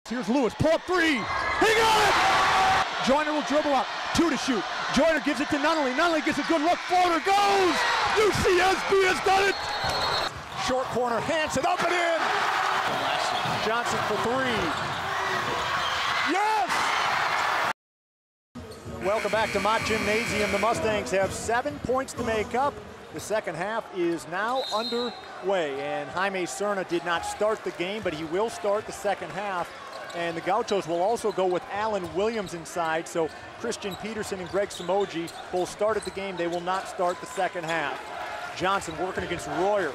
Here's Lewis, pull up three. He got it! Joyner will dribble up, 2 to shoot. Joyner gives it to Nunnally. Nunnally gets a good look, floater goes! UCSB has done it! Short corner, Hansen up and in! Johnson for 3. Yes! Welcome back to Mott Gymnasium. The Mustangs have 7 points to make up. The second half is now underway, and Jaime Serna did not start the game, but he will start the second half. And the Gauchos will also go with Alan Williams inside, so Christian Peterson and Greg Samoji both started the game. They will not start the second half. Johnson working against Royer.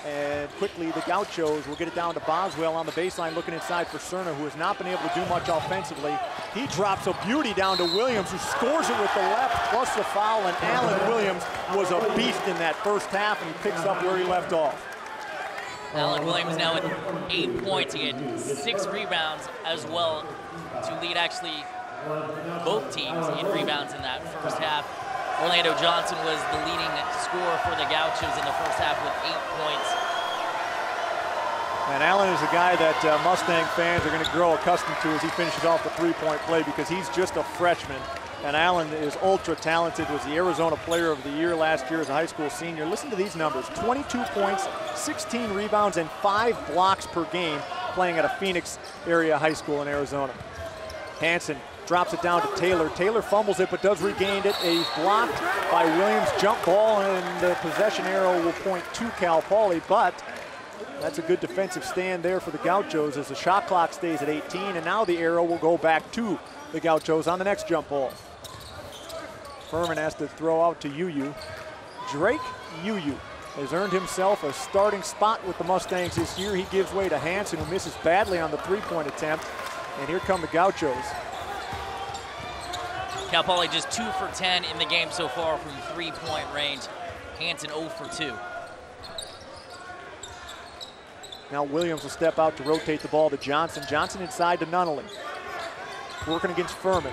And quickly, the Gauchos will get it down to Boswell on the baseline, looking inside for Serna, who has not been able to do much offensively. He drops a beauty down to Williams, who scores it with the left plus the foul, and Alan Williams was a beast in that first half, and he picks up where he left off. Alan Williams now with 8 points. He had 6 rebounds as well to lead actually both teams in rebounds in that first half. Orlando Johnson was the leading scorer for the Gauchos in the first half with 8 points. And Allen is a guy that Mustang fans are going to grow accustomed to as he finishes off the three-point play, because he's just a freshman. And Allen is ultra talented, was the Arizona Player of the Year last year as a high school senior. Listen to these numbers: 22 points, 16 rebounds, and 5 blocks per game playing at a Phoenix area high school in Arizona. Hansen drops it down to Taylor. Taylor fumbles it but does regain it. He's blocked by Williams. Jump ball, and the possession arrow will point to Cal Poly, but that's a good defensive stand there for the Gauchos as the shot clock stays at 18, and now the arrow will go back to the Gauchos on the next jump ball. Furman has to throw out to Yu. Drake Yu has earned himself a starting spot with the Mustangs this year. He gives way to Hansen, who misses badly on the three-point attempt, and here come the Gauchos. Cal Poly just 2 for 10 in the game so far from 3-point range. Hansen 0 for 2. Now Williams will step out to rotate the ball to Johnson. Johnson inside to Nunnally. Working against Furman.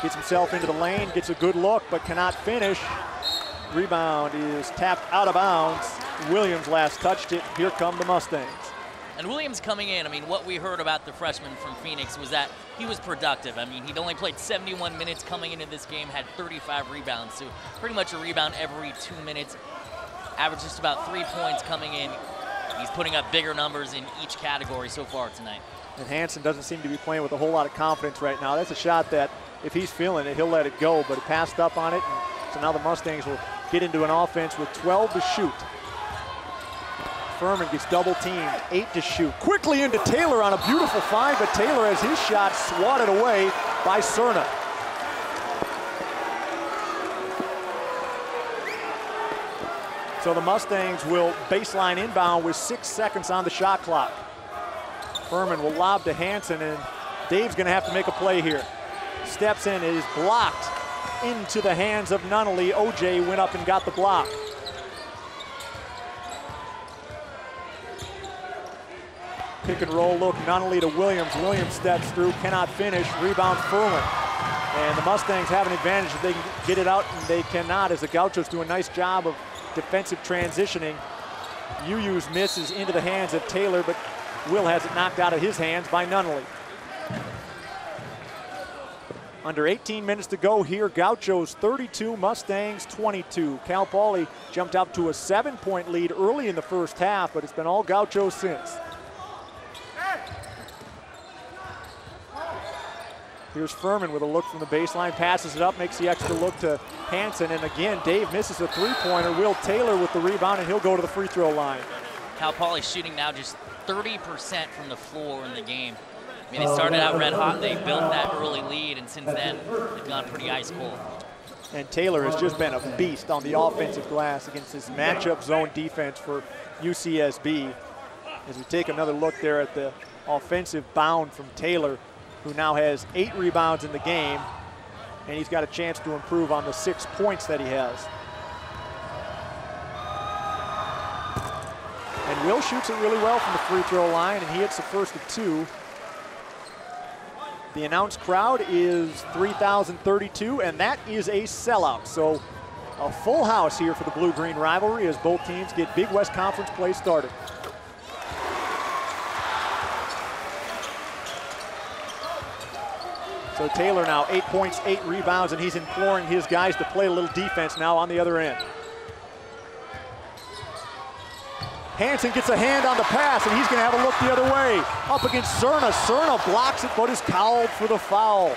Gets himself into the lane, gets a good look, but cannot finish. Rebound is tapped out of bounds. Williams last touched it. Here come the Mustangs. And Williams coming in, I mean, what we heard about the freshman from Phoenix was that he was productive. I mean, he'd only played 71 minutes coming into this game, had 35 rebounds, so pretty much a rebound every 2 minutes. Averaged just about 3 points coming in. He's putting up bigger numbers in each category so far tonight. And Hansen doesn't seem to be playing with a whole lot of confidence right now. That's a shot that, if he's feeling it, he'll let it go, but he passed up on it, and so now the Mustangs will get into an offense with 12 to shoot. Furman gets double teamed, 8 to shoot. Quickly into Taylor on a beautiful find, but Taylor has his shot swatted away by Serna. So the Mustangs will baseline inbound with 6 seconds on the shot clock. Furman will lob to Hansen, and Dave's going to have to make a play here. Steps in, it is blocked into the hands of Nunnally. OJ went up and got the block. Pick and roll look, Nunnally to Williams. Williams steps through, cannot finish. Rebound Furman. And the Mustangs have an advantage if they can get it out, and they cannot, as the Gauchos do a nice job of defensive transitioning. Yu's misses into the hands of Taylor, but Will has it knocked out of his hands by Nunnally. Under 18 minutes to go here, Gauchos 32, Mustangs 22. Cal Poly jumped out to a 7-point lead early in the first half, but it's been all Gauchos since. Here's Furman with a look from the baseline, passes it up, makes the extra look to Hansen, and again, Dave misses a three-pointer. Will Taylor with the rebound, and he'll go to the free throw line. Cal Poly shooting now just 30% from the floor in the game. I mean, they started out red hot, they built that early lead, and since then, they've gone pretty ice cold. And Taylor has just been a beast on the offensive glass against this matchup zone defense for UCSB. As we take another look there at the offensive bound from Taylor, who now has 8 rebounds in the game, and he's got a chance to improve on the 6 points that he has. And Will shoots it really well from the free throw line, and he hits the first of 2. The announced crowd is 3,032, and that is a sellout. So a full house here for the blue-green rivalry as both teams get Big West Conference play started. So Taylor now 8 points, 8 rebounds, and he's imploring his guys to play a little defense now on the other end. Hansen gets a hand on the pass, and he's going to have a look the other way. Up against Cerna. Cerna blocks it, but is called for the foul.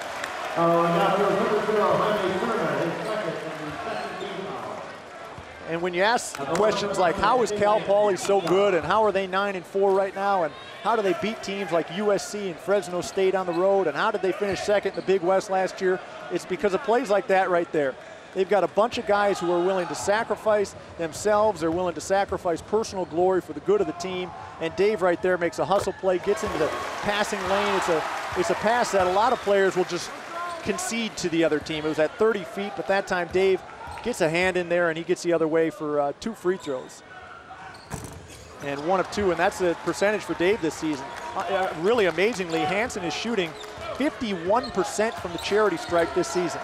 And when you ask questions like, how is Cal Poly so good, and how are they 9-4 right now, and how do they beat teams like USC and Fresno State on the road, and how did they finish second in the Big West last year? It's because of plays like that right there. They've got a bunch of guys who are willing to sacrifice themselves. They're willing to sacrifice personal glory for the good of the team. And Dave right there makes a hustle play, gets into the passing lane. It's a pass that a lot of players will just concede to the other team. It was at 30 feet, but that time Dave gets a hand in there and he gets the other way for 2 free throws. And 1 of 2, and that's the percentage for Dave this season. Really amazingly, Hansen is shooting 51% from the charity stripe this season.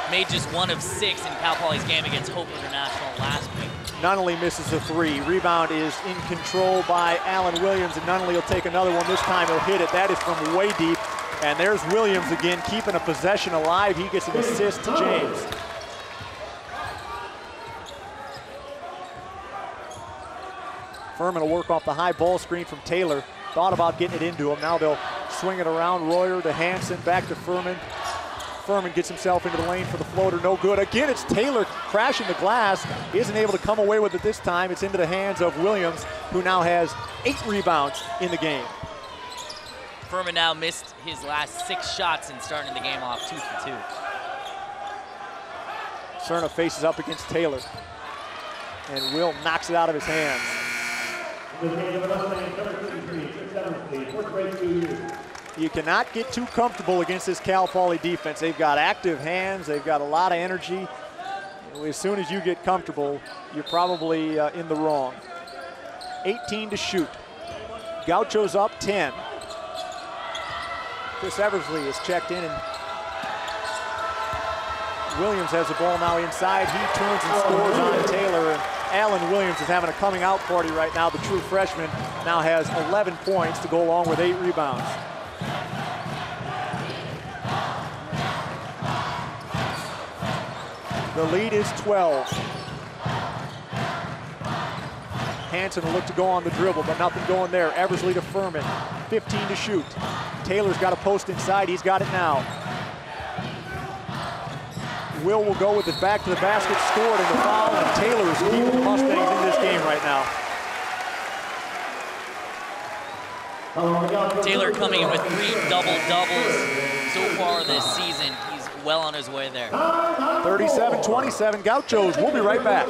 Made just 1 of 6 in Cal Poly's game against Hope International last week. Nunnally misses the 3. Rebound is in control by Alan Williams, and Nunnally will take another one. This time he'll hit it. That is from way deep. And there's Williams again, keeping a possession alive. He gets an assist to James. Furman will work off the high ball screen from Taylor. Thought about getting it into him. Now they'll swing it around. Royer to Hansen, back to Furman. Furman gets himself into the lane for the floater, no good. Again, it's Taylor crashing the glass. He isn't able to come away with it this time. It's into the hands of Williams, who now has 8 rebounds in the game. Furman now missed his last 6 shots and starting the game off 2 for 2. Cerna faces up against Taylor, and Will knocks it out of his hands. You cannot get too comfortable against this Cal Poly defense. They've got active hands. They've got a lot of energy. As soon as you get comfortable, you're probably in the wrong. 18 to shoot. Gaucho's up 10. Chris Eversley is checked in, and Williams has the ball now inside. He turns and scores on Taylor, and Alan Williams is having a coming out party right now. The true freshman now has 11 points to go along with 8 rebounds. The lead is 12. Hansen will look to go on the dribble, but nothing going there. Eversley to Furman, 15 to shoot. Taylor's got a post inside, he's got it now. Will go with his back to the basket, scored in the foul, and Taylor is keeping the Mustangs in this game right now. Taylor coming in with 3 double-doubles so far this season. He's well on his way there. 37-27 Gauchos. We'll be right back.